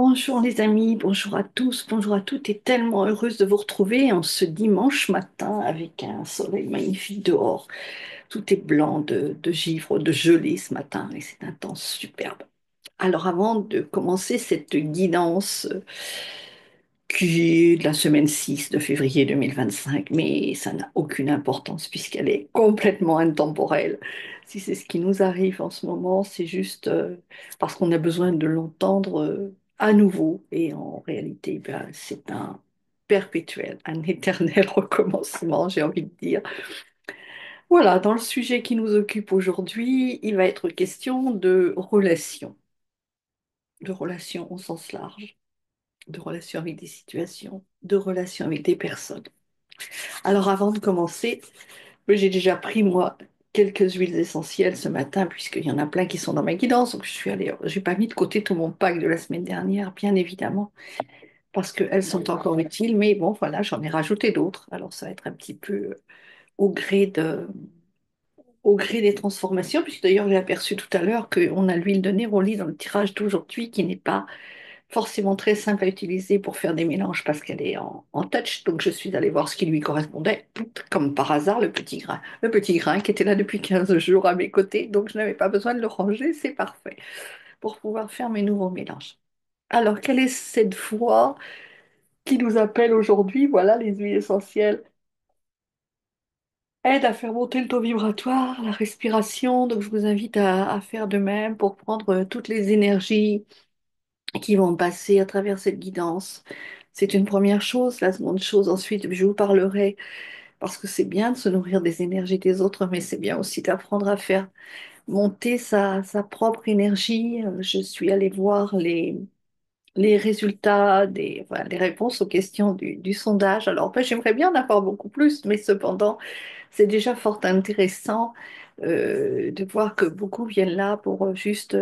Bonjour les amis, bonjour à tous, bonjour à toutes et tellement heureuse de vous retrouver en ce dimanche matin avec un soleil magnifique dehors. Tout est blanc de givre, de gelée ce matin et c'est un temps superbe. Alors avant de commencer cette guidance qui est de la semaine 6 de février 2025, mais ça n'a aucune importance puisqu'elle est complètement intemporelle. Si c'est ce qui nous arrive en ce moment, c'est juste parce qu'on a besoin de l'entendre à nouveau. Et en réalité, ben, c'est un perpétuel, un éternel recommencement, j'ai envie de dire. Voilà, dans le sujet qui nous occupe aujourd'hui, il va être question de relations au sens large, de relations avec des situations, de relations avec des personnes. Alors avant de commencer, j'ai déjà pris moi quelques huiles essentielles ce matin puisqu'il y en a plein qui sont dans ma guidance. Donc je suis allée, j'ai pas mis de côté tout mon pack de la semaine dernière, bien évidemment, parce qu'elles sont encore utiles. Mais bon, voilà, j'en ai rajouté d'autres. Alors ça va être un petit peu au gré au gré des transformations, puisque d'ailleurs j'ai aperçu tout à l'heure qu'on a l'huile de néroli dans le tirage d'aujourd'hui qui n'est pas forcément très simple à utiliser pour faire des mélanges parce qu'elle est en touch. Donc je suis allée voir ce qui lui correspondait, comme par hasard, le petit grain. Le petit grain qui était là depuis 15 jours à mes côtés, donc je n'avais pas besoin de le ranger, c'est parfait pour pouvoir faire mes nouveaux mélanges. Alors, quelle est cette voix qui nous appelle aujourd'hui? Voilà, les huiles essentielles aident à faire monter le taux vibratoire, la respiration. Donc, je vous invite à faire de même pour prendre toutes les énergies qui vont passer à travers cette guidance. C'est une première chose. La seconde chose, ensuite, je vous parlerai, parce que c'est bien de se nourrir des énergies des autres, mais c'est bien aussi d'apprendre à faire monter sa propre énergie. Je suis allée voir les résultats, voilà, les réponses aux questions du sondage. Alors, en fait, j'aimerais bien en avoir beaucoup plus, mais cependant, c'est déjà fort intéressant de voir que beaucoup viennent là pour juste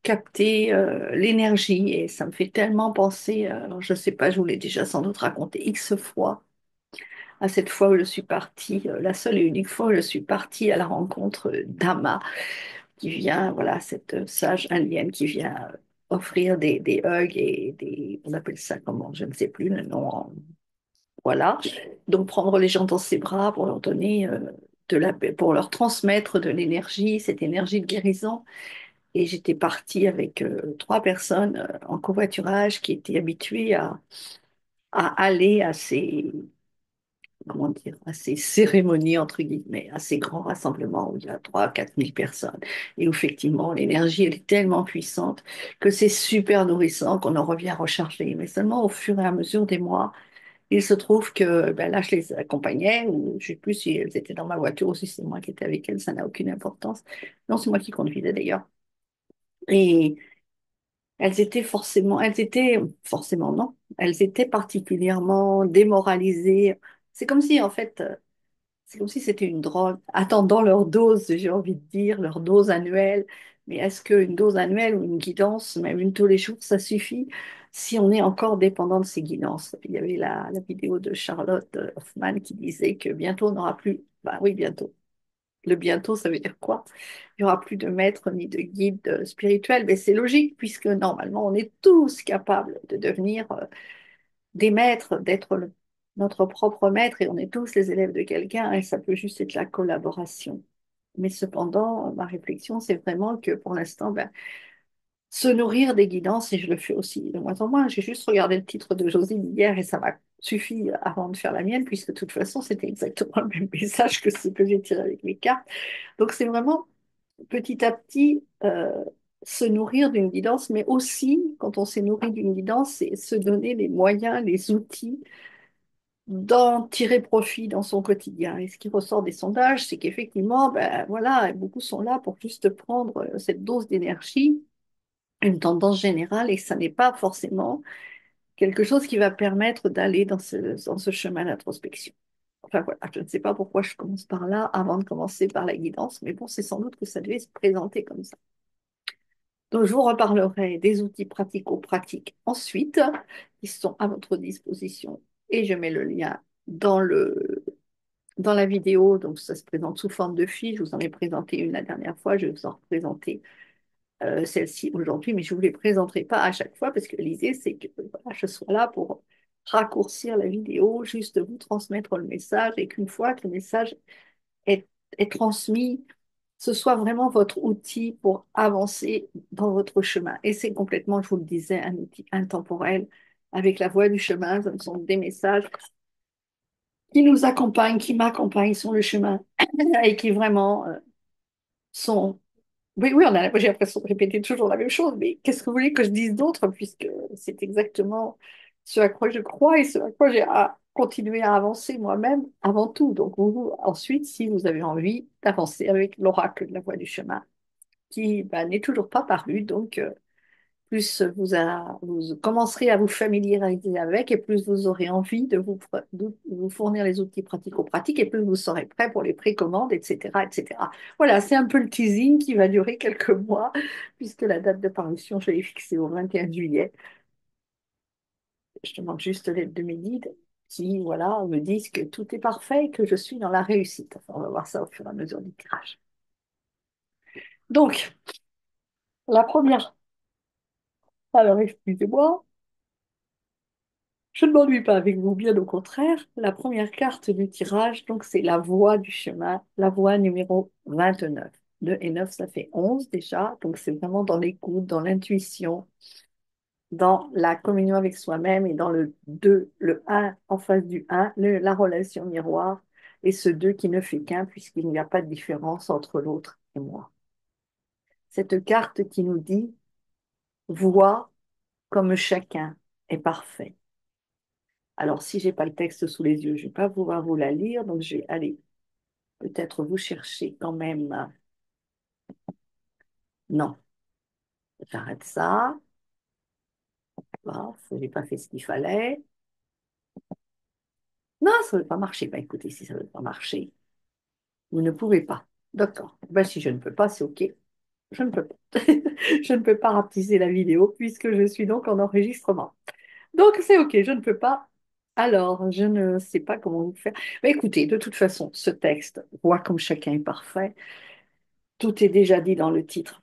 capter l'énergie et ça me fait tellement penser, alors je sais pas, je vous l'ai déjà sans doute raconté X fois, à cette fois où je suis partie, la seule et unique fois où je suis partie à la rencontre d'Ama qui vient, voilà, cette sage indienne qui vient offrir des hugs et on appelle ça comment, je ne sais plus le nom, voilà. Donc prendre les gens dans ses bras pour leur donner pour leur transmettre de l'énergie, cette énergie de guérison. Et j'étais partie avec trois personnes en covoiturage qui étaient habituées à aller à ces, comment dire, à ces cérémonies, entre guillemets, à ces grands rassemblements où il y a 3 4 000 personnes et où effectivement l'énergie elle est tellement puissante que c'est super nourrissant qu'on en revient rechargé. Mais seulement au fur et à mesure des mois, il se trouve que ben là, je les accompagnais, ou je ne sais plus si elles étaient dans ma voiture ou si c'est moi qui étais avec elles, ça n'a aucune importance. Non, c'est moi qui conduisais d'ailleurs. Et elles étaient forcément, non, elles étaient particulièrement démoralisées. C'est comme si, en fait, c'est comme si c'était une drogue, attendant leur dose, j'ai envie de dire, leur dose annuelle. Mais est-ce qu'une dose annuelle ou une guidance, même une tous les jours, ça suffit si on est encore dépendant de ces guidances? Il y avait la vidéo de Charlotte Hoffman qui disait que bientôt on n'aura plus, bah oui, bientôt. Le bientôt, ça veut dire quoi? Il n'y aura plus de maître ni de guide spirituel, mais c'est logique puisque normalement on est tous capables de devenir des maîtres, d'être notre propre maître et on est tous les élèves de quelqu'un et ça peut juste être la collaboration. Mais cependant, ma réflexion, c'est vraiment que pour l'instant, ben, se nourrir des guidances, et je le fais aussi de moins en moins. J'ai juste regardé le titre de Josine hier et ça m'a suffi avant de faire la mienne, puisque de toute façon, c'était exactement le même message que ce que j'ai tiré avec les cartes. Donc c'est vraiment petit à petit se nourrir d'une guidance, mais aussi, quand on s'est nourri d'une guidance, c'est se donner les moyens, les outils d'en tirer profit dans son quotidien. Et ce qui ressort des sondages, c'est qu'effectivement, ben, voilà, beaucoup sont là pour juste prendre cette dose d'énergie, une tendance générale, et ça n'est pas forcément quelque chose qui va permettre d'aller dans ce chemin d'introspection. Enfin voilà, je ne sais pas pourquoi je commence par là avant de commencer par la guidance, mais bon, c'est sans doute que ça devait se présenter comme ça. Donc, je vous reparlerai des outils pratico-pratiques ensuite, qui sont à votre disposition. Et je mets le lien dans la vidéo. Donc, ça se présente sous forme de fiche. Je vous en ai présenté une la dernière fois. Je vais vous en représenter celle-ci aujourd'hui, mais je ne vous les présenterai pas à chaque fois parce que l'idée, c'est que voilà, je sois là pour raccourcir la vidéo, juste vous transmettre le message et qu'une fois que le message est, est transmis, ce soit vraiment votre outil pour avancer dans votre chemin. Et c'est complètement, je vous le disais, un outil intemporel. Avec la voix du chemin, ce sont des messages qui nous accompagnent, qui m'accompagnent sur le chemin et qui vraiment sont... Oui, oui, j'ai l'impression de répéter toujours la même chose, mais qu'est-ce que vous voulez que je dise d'autre, puisque c'est exactement ce à quoi je crois et ce à quoi j'ai à continuer à avancer moi-même avant tout. Donc, ensuite, si vous avez envie d'avancer avec l'oracle de la voie du chemin, qui n'est toujours pas paru, donc plus vous commencerez à vous familiariser avec et plus vous aurez envie de vous fournir les outils pratico-pratiques et plus vous serez prêt pour les précommandes, etc., etc. Voilà, c'est un peu le teasing qui va durer quelques mois puisque la date de parution, je l'ai fixée au 21 juillet. Je demande juste l'aide de mes guides qui, voilà, me disent que tout est parfait et que je suis dans la réussite. Enfin, on va voir ça au fur et à mesure du tirage. Donc, la première, alors excusez-moi, je ne m'ennuie pas avec vous, bien au contraire. La première carte du tirage, donc c'est la voie du chemin, la voie numéro 29. 2 et 9, ça fait 11 déjà. Donc c'est vraiment dans l'écoute, dans l'intuition, dans la communion avec soi-même et dans le 2, le un en face du un, la relation miroir et ce 2 qui ne fait qu'un puisqu'il n'y a pas de différence entre l'autre et moi. Cette carte qui nous dit, vois comme chacun est parfait. Alors, si j'ai pas le texte sous les yeux, je vais pas pouvoir vous la lire, donc je vais aller peut-être vous chercher quand même. Non, j'arrête ça. Voilà, je n'ai pas fait ce qu'il fallait. Non, ça ne veut pas marcher. Ben, écoutez, si ça ne veut pas marcher, vous ne pouvez pas. D'accord. Ben, si je ne peux pas, c'est OK. Je ne peux pas. Je ne peux pas rapetisser la vidéo puisque je suis donc en enregistrement. Donc, c'est OK, je ne peux pas. Alors, je ne sais pas comment vous faire. Mais écoutez, de toute façon, ce texte, voit comme chacun est parfait, tout est déjà dit dans le titre.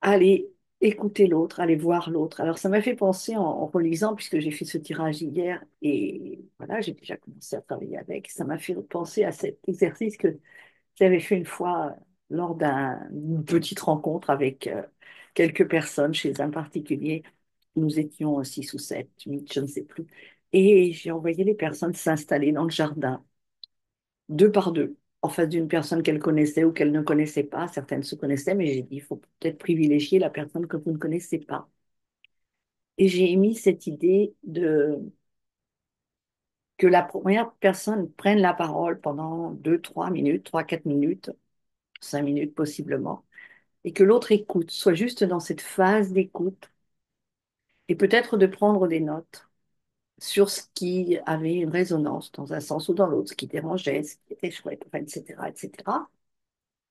Allez écouter l'autre, aller voir l'autre. Alors, ça m'a fait penser en relisant, puisque j'ai fait ce tirage hier, et voilà, j'ai déjà commencé à travailler avec, ça m'a fait penser à cet exercice que j'avais fait une fois lors d'une petite rencontre avec quelques personnes chez un particulier. Nous étions 6 ou 7, 8, je ne sais plus. Et j'ai envoyé les personnes s'installer dans le jardin, 2 par 2, en face d'une personne qu'elle connaissait ou qu'elle ne connaissait pas. Certaines se connaissaient, mais j'ai dit, il faut peut-être privilégier la personne que vous ne connaissez pas. Et j'ai émis cette idée de que la première personne prenne la parole pendant 2, 3 minutes, 3, 4 minutes, 5 minutes possiblement, et que l'autre écoute, soit juste dans cette phase d'écoute, et peut-être de prendre des notes sur ce qui avait une résonance dans un sens ou dans l'autre, ce qui dérangeait, ce qui était chouette, enfin, etc., etc.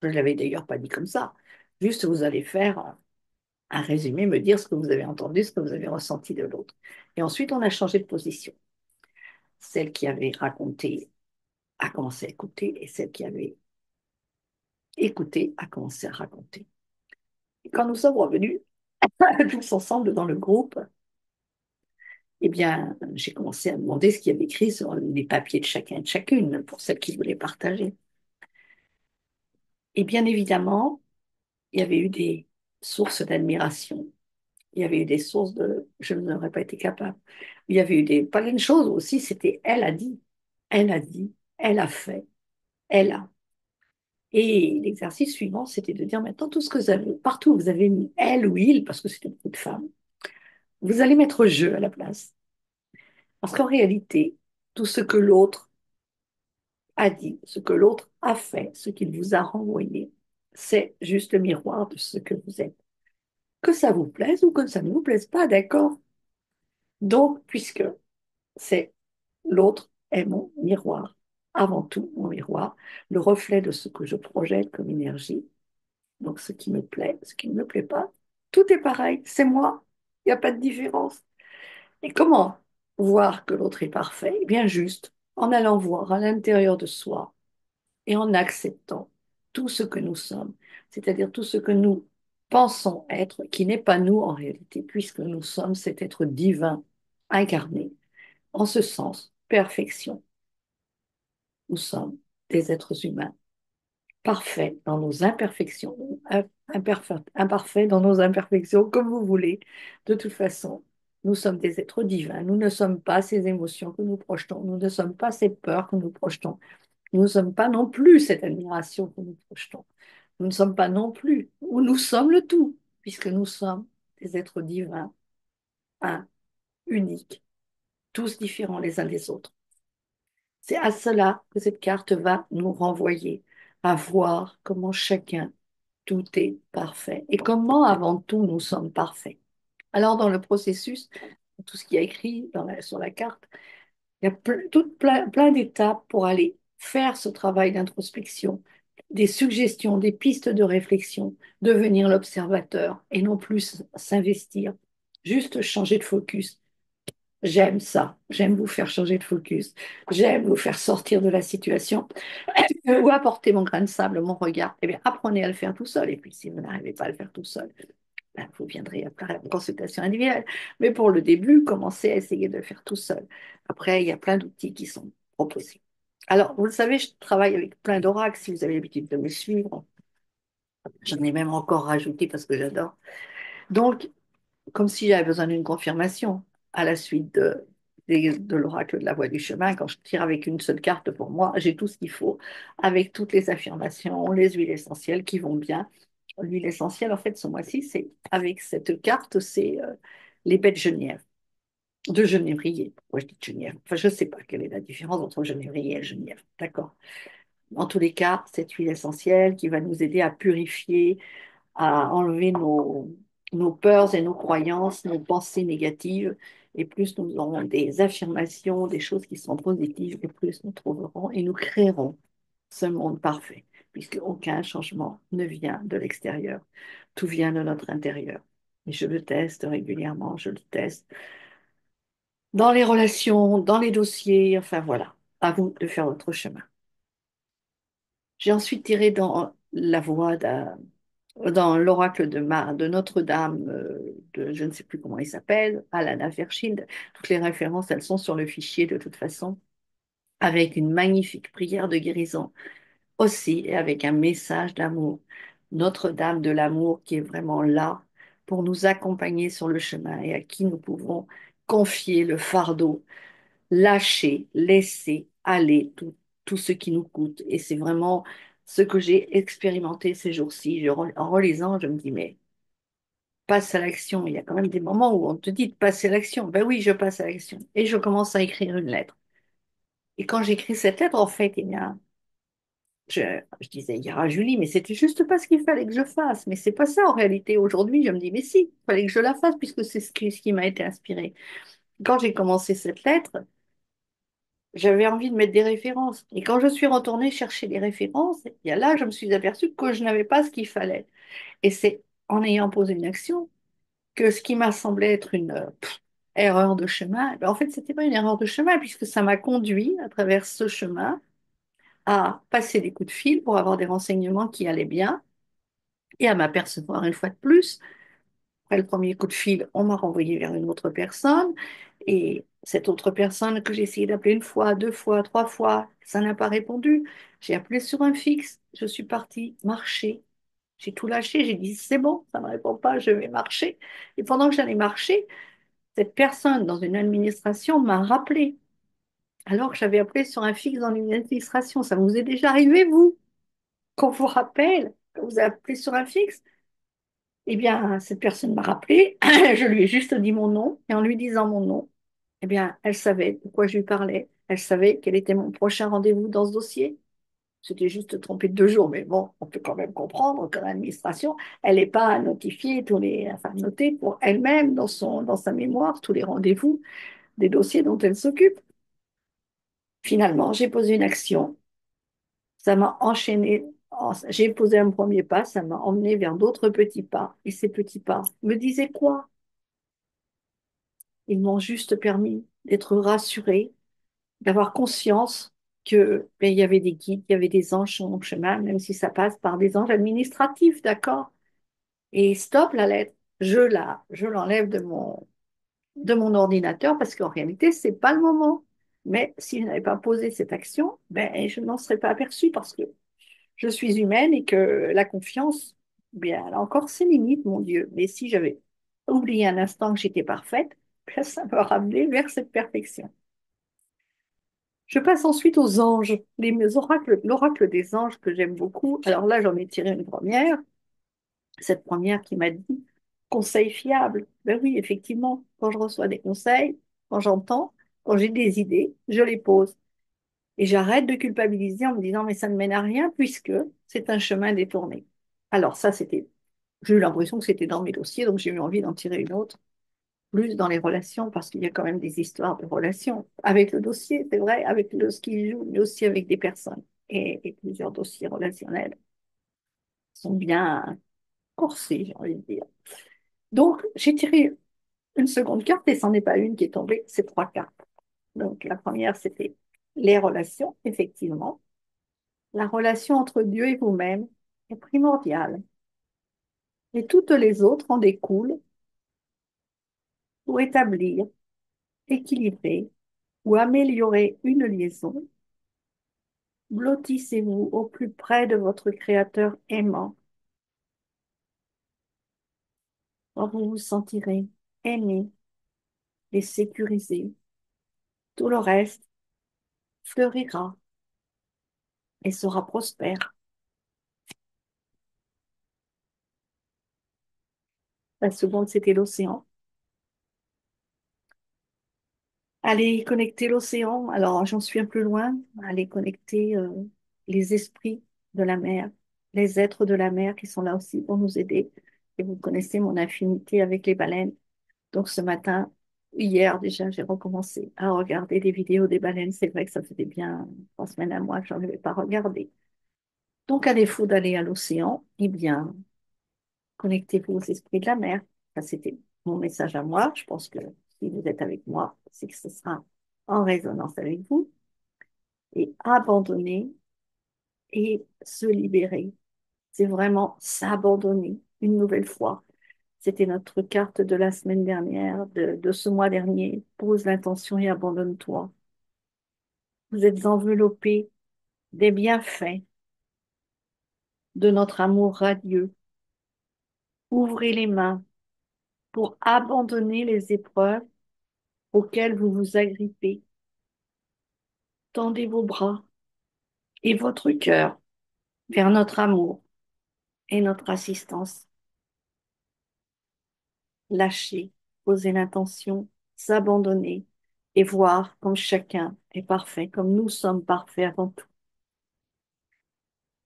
Je ne l'avais d'ailleurs pas dit comme ça. Juste, vous allez faire un résumé, me dire ce que vous avez entendu, ce que vous avez ressenti de l'autre. Et ensuite, on a changé de position. Celle qui avait raconté a commencé à écouter et celle qui avait écouté a commencé à raconter. Et quand nous sommes revenus tous ensemble dans le groupe, eh bien, j'ai commencé à demander ce qu'il y avait écrit sur les papiers de chacun et de chacune pour celles qui voulaient partager. Et bien évidemment, il y avait eu des sources d'admiration. Il y avait eu des sources de je n'aurais pas été capable. Il y avait eu des plein de choses aussi, c'était elle a dit, elle a fait, elle a. Et l'exercice suivant, c'était de dire maintenant tout ce que vous avez, partout où vous avez mis elle ou il, parce que c'était beaucoup de femmes, vous allez mettre je à la place. Parce qu'en réalité, tout ce que l'autre a dit, ce que l'autre a fait, ce qu'il vous a renvoyé, c'est juste le miroir de ce que vous êtes. Que ça vous plaise ou que ça ne vous plaise pas, d'accord? Donc, puisque c'est l'autre est mon miroir, avant tout mon miroir, le reflet de ce que je projette comme énergie, donc ce qui me plaît, ce qui ne me plaît pas, tout est pareil, c'est moi, il n'y a pas de différence. Et comment voir que l'autre est parfait? Eh bien juste en allant voir à l'intérieur de soi et en acceptant tout ce que nous sommes, c'est-à-dire tout ce que nous pensons être, qui n'est pas nous en réalité, puisque nous sommes cet être divin incarné. En ce sens, perfection. Nous sommes des êtres humains parfaits dans nos imperfections, imparfaits dans nos imperfections, comme vous voulez. De toute façon, nous sommes des êtres divins. Nous ne sommes pas ces émotions que nous projetons. Nous ne sommes pas ces peurs que nous projetons. Nous ne sommes pas non plus cette admiration que nous projetons. Nous ne sommes pas non plus, ou nous sommes le tout, puisque nous sommes des êtres divins, un, uniques, tous différents les uns des autres. C'est à cela que cette carte va nous renvoyer, à voir comment chacun, tout est parfait et comment avant tout nous sommes parfaits. Alors dans le processus, tout ce qui est écrit sur la carte, il y a plein d'étapes pour aller faire ce travail d'introspection, des suggestions, des pistes de réflexion, devenir l'observateur et non plus s'investir, juste changer de focus. J'aime ça, j'aime vous faire changer de focus, j'aime vous faire sortir de la situation ou apporter mon grain de sable, mon regard. Eh bien, apprenez à le faire tout seul. Et puis, si vous n'arrivez pas à le faire tout seul, ben, vous viendrez après la consultation individuelle. Mais pour le début, commencez à essayer de le faire tout seul. Après, il y a plein d'outils qui sont proposés. Alors, vous le savez, je travaille avec plein d'oracles, si vous avez l'habitude de me suivre. J'en ai même encore rajouté parce que j'adore. Donc, comme si j'avais besoin d'une confirmation à la suite de l'oracle de la voie du chemin. Quand je tire avec une seule carte pour moi, j'ai tout ce qu'il faut, avec toutes les affirmations, les huiles essentielles qui vont bien. L'huile essentielle, en fait, ce mois-ci, c'est avec cette carte, c'est les baies de Genièvre, de genévrier. Pourquoi je dis de Genièvre? Enfin, je ne sais pas quelle est la différence entre genévrier et Genièvre. D'accord. En tous les cas, cette huile essentielle qui va nous aider à purifier, à enlever nos peurs et nos croyances, nos pensées négatives. Et plus nous aurons des affirmations, des choses qui sont positives, et plus nous trouverons et nous créerons ce monde parfait, puisque aucun changement ne vient de l'extérieur. Tout vient de notre intérieur. Et je le teste régulièrement, je le teste dans les relations, dans les dossiers, enfin voilà, à vous de faire votre chemin. J'ai ensuite tiré dans la voie dans l'oracle de Notre-Dame, de je ne sais plus comment il s'appelle, Alana Fairchild. Toutes les références, elles sont sur le fichier de toute façon, avec une magnifique prière de guérison aussi, et avec un message d'amour. Notre-Dame de l'amour qui est vraiment là pour nous accompagner sur le chemin et à qui nous pouvons confier le fardeau, lâcher, laisser aller tout ce qui nous coûte. Et c'est vraiment ce que j'ai expérimenté ces jours-ci. En relisant, je me dis, mais passe à l'action. Il y a quand même des moments où on te dit de passer à l'action. Ben oui, je passe à l'action. Et je commence à écrire une lettre. Et quand j'écris cette lettre, en fait, eh bien, je, je disais hier à Julie, mais c'était juste pas ce qu'il fallait que je fasse. Mais c'est pas ça en réalité. Aujourd'hui, je me dis, mais si, il fallait que je la fasse puisque c'est ce qui m'a été inspiré. Quand j'ai commencé cette lettre, j'avais envie de mettre des références. Et quand je suis retournée chercher les références, il y a là, je me suis aperçue que je n'avais pas ce qu'il fallait. Et c'est en ayant posé une action que ce qui m'a semblé être une erreur de chemin, ben, en fait, c'était pas une erreur de chemin, puisque ça m'a conduit à travers ce chemin à passer des coups de fil pour avoir des renseignements qui allaient bien et à m'apercevoir une fois de plus. Après le premier coup de fil, on m'a renvoyé vers une autre personne et cette autre personne que j'ai essayé d'appeler une fois, deux fois, trois fois, ça n'a pas répondu. J'ai appelé sur un fixe, je suis partie marcher. J'ai tout lâché, j'ai dit c'est bon, ça ne répond pas, je vais marcher. Et pendant que j'allais marcher, cette personne dans une administration m'a rappelé, alors que j'avais appelé sur un fixe dans une administration. Ça vous est déjà arrivé, vous, qu'on vous rappelle, que vous avez appelé sur un fixe? Eh bien, cette personne m'a rappelé, je lui ai juste dit mon nom, et en lui disant mon nom, eh bien, elle savait de quoi je lui parlais, elle savait quel était mon prochain rendez-vous dans ce dossier. C'était juste trompé de 2 jours, mais bon, on peut quand même comprendre que l'administration, elle n'est pas notifiée enfin notée pour elle-même dans sa mémoire tous les rendez-vous des dossiers dont elle s'occupe. Finalement, j'ai posé une action, ça m'a enchaîné, j'ai posé un premier pas, ça m'a emmené vers d'autres petits pas, et ces petits pas me disaient quoi? Ils m'ont juste permis d'être rassurée, d'avoir conscience que ben, il y avait des guides, il y avait des anges sur mon chemin, même si ça passe par des anges administratifs, d'accord? et stop la lettre. Je l'enlève de mon ordinateur parce qu'en réalité, c'est pas le moment. Mais si je n'avais pas posé cette action, ben, je n'en serais pas aperçue parce que je suis humaine et que la confiance, bien, elle a encore ses limites, mon Dieu. Mais si j'avais oublié un instant que j'étais parfaite, ben, ça me ramenait vers cette perfection. Je passe ensuite aux anges, les oracles, l'oracle des anges que j'aime beaucoup. Alors là, j'en ai tiré une première, cette première qui m'a dit conseil fiable. Ben oui, effectivement, quand je reçois des conseils, quand j'entends, quand j'ai des idées, je les pose. Et j'arrête de culpabiliser en me disant, mais ça ne mène à rien puisque c'est un chemin détourné. Alors ça, j'ai eu l'impression que c'était dans mes dossiers, donc j'ai eu envie d'en tirer une autre, plus dans les relations, parce qu'il y a quand même des histoires de relations avec le dossier, c'est vrai, avec ce qui joue, mais aussi avec des personnes. Et plusieurs dossiers relationnels sont bien corsés, j'ai envie de dire. Donc, j'ai tiré une seconde carte et c'en est pas une qui est tombée, c'est trois cartes. Donc, la première, c'était les relations, effectivement. La relation entre Dieu et vous-même est primordiale et toutes les autres en découlent pour établir, équilibrer ou améliorer une liaison. Blottissez-vous au plus près de votre Créateur aimant, quand vous vous sentirez aimé et sécurisé. Tout le reste fleurira et sera prospère. La seconde, c'était l'océan. Allez connecter l'océan. Alors, j'en suis un peu loin. Allez connecter les esprits de la mer, les êtres de la mer qui sont là aussi pour nous aider. Et vous connaissez mon affinité avec les baleines. Donc, ce matin, hier déjà, j'ai recommencé à regarder des vidéos des baleines. C'est vrai que ça faisait bien 3 semaines à moi que j'en avais pas regardé. Donc, à défaut d'aller à l'océan, eh bien, connectez-vous aux esprits de la mer. Ça, c'était mon message à moi. Je pense que si vous êtes avec moi, c'est que ce sera en résonance avec vous. Et abandonner et se libérer. C'est vraiment s'abandonner une nouvelle fois. C'était notre carte de la semaine dernière, de ce mois dernier. Pose l'intention et abandonne-toi. Vous êtes enveloppés des bienfaits de notre amour radieux. Ouvrez les mains pour abandonner les épreuves auxquelles vous vous agrippez. Tendez vos bras et votre cœur vers notre amour et notre assistance. Lâcher, poser l'intention, s'abandonner et voir comme chacun est parfait, comme nous sommes parfaits avant tout.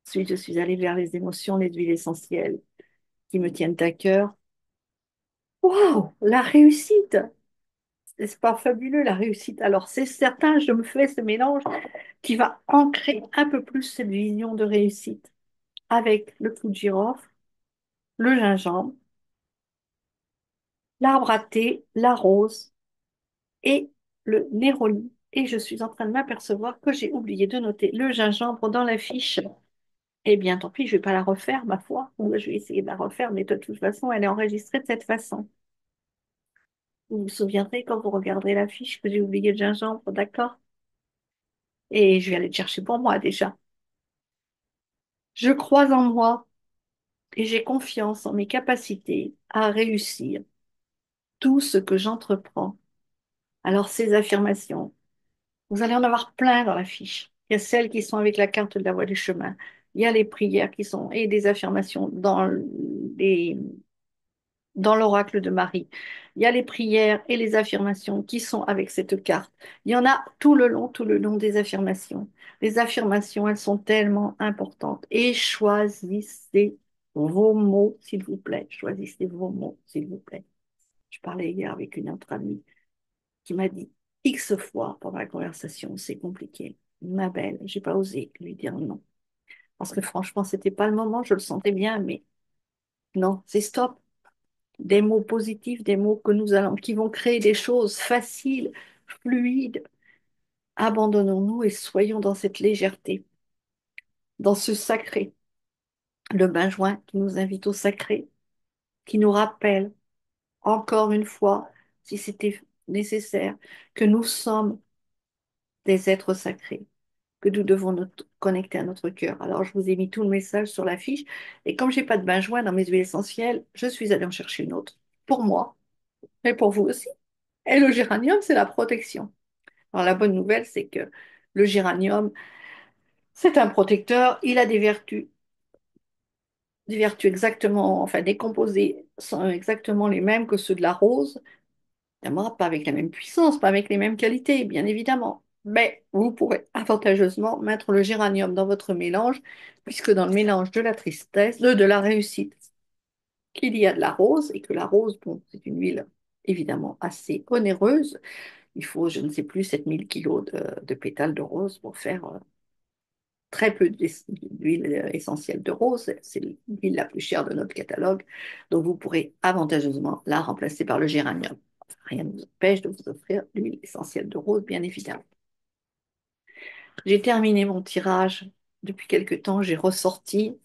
Ensuite, je suis allée vers les émotions, les huiles essentielles qui me tiennent à cœur. Waouh, la réussite! C'est pas fabuleux, la réussite. Alors, c'est certain, je me fais ce mélange qui va ancrer un peu plus cette vision de réussite avec le clou de girofle, le gingembre, l'arbre à thé, la rose et le néroli. Et je suis en train de m'apercevoir que j'ai oublié de noter le gingembre dans la fiche. Eh bien, tant pis, je vais pas la refaire, ma foi. Ou je vais essayer de la refaire, mais de toute façon, elle est enregistrée de cette façon. Vous vous souviendrez quand vous regarderez la fiche que j'ai oublié le gingembre, d'accord? Et je vais aller le chercher pour moi déjà. Je crois en moi et j'ai confiance en mes capacités à réussir tout ce que j'entreprends. Alors, ces affirmations, vous allez en avoir plein dans la fiche. Il y a celles qui sont avec la carte de la voie du chemin. Il y a les prières qui sont et des affirmations dans l'oracle de Marie. Il y a les prières et les affirmations qui sont avec cette carte. Il y en a tout le long des affirmations. Les affirmations, elles sont tellement importantes. Et choisissez vos mots, s'il vous plaît. Choisissez vos mots, s'il vous plaît. Je parlais hier avec une autre amie qui m'a dit X fois pendant la conversation, c'est compliqué. Ma belle, j'ai pas osé lui dire non. Parce que franchement, c'était pas le moment, je le sentais bien, mais non, c'est stop. Des mots positifs, des mots que nous allons, qui vont créer des choses faciles, fluides. Abandonnons-nous et soyons dans cette légèreté, dans ce sacré. Le Benjoin qui nous invite au sacré. qui nous rappelle encore une fois, si c'était nécessaire, que nous sommes des êtres sacrés, que nous devons nous connecter à notre cœur. Alors, je vous ai mis tout le message sur la fiche. Et comme j'ai pas de bain joint dans mes huiles essentielles, je suis allée en chercher une autre. Pour moi, mais pour vous aussi. Et le géranium, c'est la protection. Alors, la bonne nouvelle, c'est que le géranium, c'est un protecteur. Il a des vertus exactement, enfin, des composés sont exactement les mêmes que ceux de la rose. Évidemment, pas avec la même puissance, pas avec les mêmes qualités, bien évidemment. Mais vous pourrez avantageusement mettre le géranium dans votre mélange, puisque dans le mélange de la tristesse, de la réussite, qu'il y a de la rose, et que la rose, bon, c'est une huile évidemment assez onéreuse. Il faut, je ne sais plus, 7 000 kilos de pétales de rose pour faire très peu d'huile essentielle de rose. C'est l'huile la plus chère de notre catalogue. Donc, vous pourrez avantageusement la remplacer par le géranium. Rien ne vous empêche de vous offrir l'huile essentielle de rose, bien évidemment. J'ai terminé mon tirage depuis quelque temps. J'ai ressorti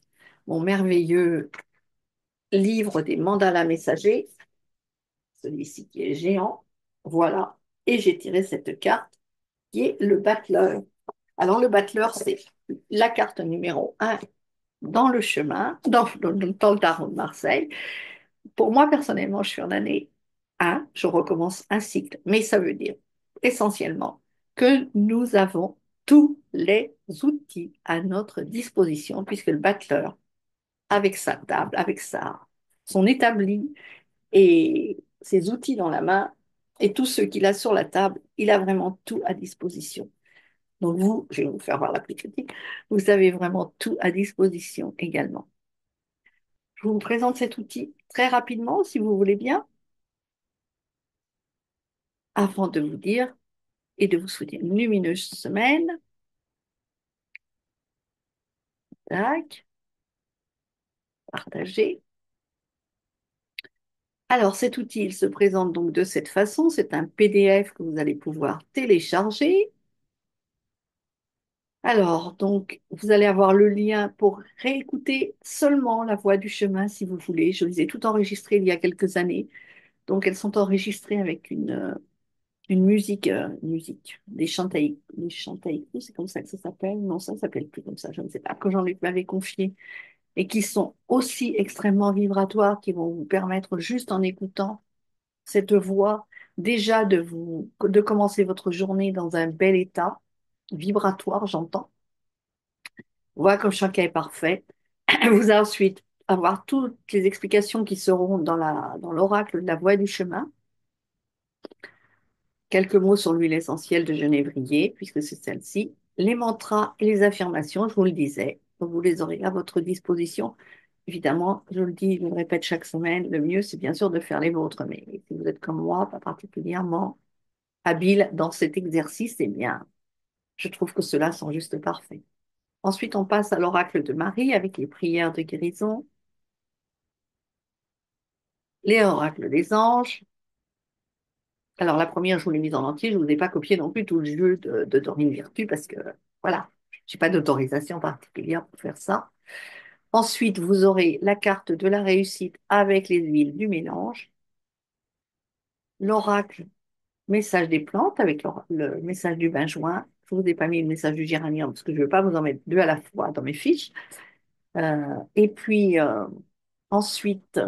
mon merveilleux livre des mandalas messagers, celui-ci qui est géant. Voilà. Et j'ai tiré cette carte qui est le battleur. Alors, le battleur, c'est la carte numéro un dans le chemin, dans le tarot de Marseille. Pour moi, personnellement, je suis en année 1, je recommence un cycle, mais ça veut dire essentiellement que nous avons tous les outils à notre disposition, puisque le battleur, avec sa table, son établi et ses outils dans la main, et tous ceux qu'il a sur la table, il a vraiment tout à disposition. Donc vous, je vais vous faire voir la petite critique, vous avez vraiment tout à disposition également. Je vous présente cet outil très rapidement, si vous voulez bien, avant de vous dire et de vous souhaiter une lumineuse semaine. Tac, partager. Alors, cet outil, il se présente donc de cette façon. C'est un PDF que vous allez pouvoir télécharger. Alors, donc, vous allez avoir le lien pour réécouter seulement la voix du chemin si vous voulez. Je les ai toutes enregistrées il y a quelques années. Donc, elles sont enregistrées avec une musique, des chantaïkus, c'est comme ça que ça s'appelle. Non, ça s'appelle plus comme ça, je ne sais pas, que Jean-Luc m'avait confié, et qui sont aussi extrêmement vibratoires, qui vont vous permettre, juste en écoutant cette voix, déjà de commencer votre journée dans un bel état vibratoire, j'entends. Voilà comme chacun est parfait. Vous allez ensuite avoir toutes les explications qui seront dans l'oracle de la voie du chemin. Quelques mots sur l'huile essentielle de genévrier, puisque c'est celle-ci. Les mantras et les affirmations, je vous le disais, vous les aurez à votre disposition. Évidemment, je le dis, je le répète chaque semaine, le mieux, c'est bien sûr de faire les vôtres. Mais si vous êtes comme moi, pas particulièrement habile dans cet exercice, eh bien, je trouve que ceux-là sont juste parfaits. Ensuite, on passe à l'oracle de Marie avec les prières de guérison, les oracles des anges. Alors, la première, je vous l'ai mise en entier. Je ne vous ai pas copié non plus tout le jeu de Dorine Virtue parce que, voilà, je n'ai pas d'autorisation particulière pour faire ça. Ensuite, vous aurez la carte de la réussite avec les huiles du mélange, l'oracle message des plantes avec le message du benjoin. Je ne vous ai pas mis le message du géranium parce que je ne veux pas vous en mettre deux à la fois dans mes fiches. Et puis, ensuite,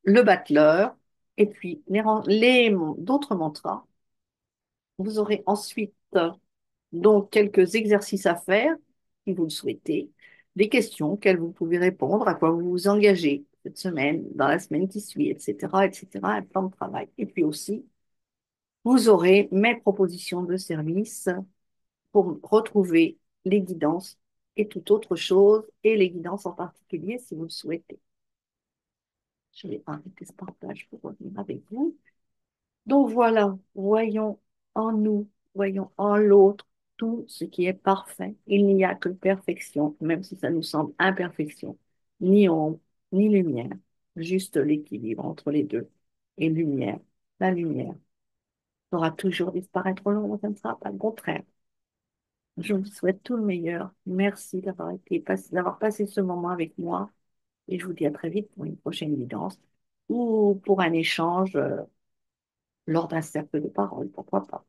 le battleur et puis d'autres mantras. Vous aurez ensuite donc quelques exercices à faire, si vous le souhaitez, des questions auxquelles vous pouvez répondre, à quoi vous vous engagez cette semaine, dans la semaine qui suit, etc., etc., un plan de travail. Et puis aussi, vous aurez mes propositions de service pour retrouver les guidances et toute autre chose, et les guidances en particulier si vous le souhaitez. Je vais arrêter ce partage pour revenir avec vous. Donc voilà, voyons en nous, voyons en l'autre tout ce qui est parfait. Il n'y a que perfection, même si ça nous semble imperfection, ni ombre, ni lumière, juste l'équilibre entre les deux. Et lumière, la lumière saura toujours disparaître au loin, ça ne sera pas le contraire. Je vous souhaite tout le meilleur. Merci d'avoir passé ce moment avec moi et je vous dis à très vite pour une prochaine guidance. ou pour un échange lors d'un cercle de parole, pourquoi pas.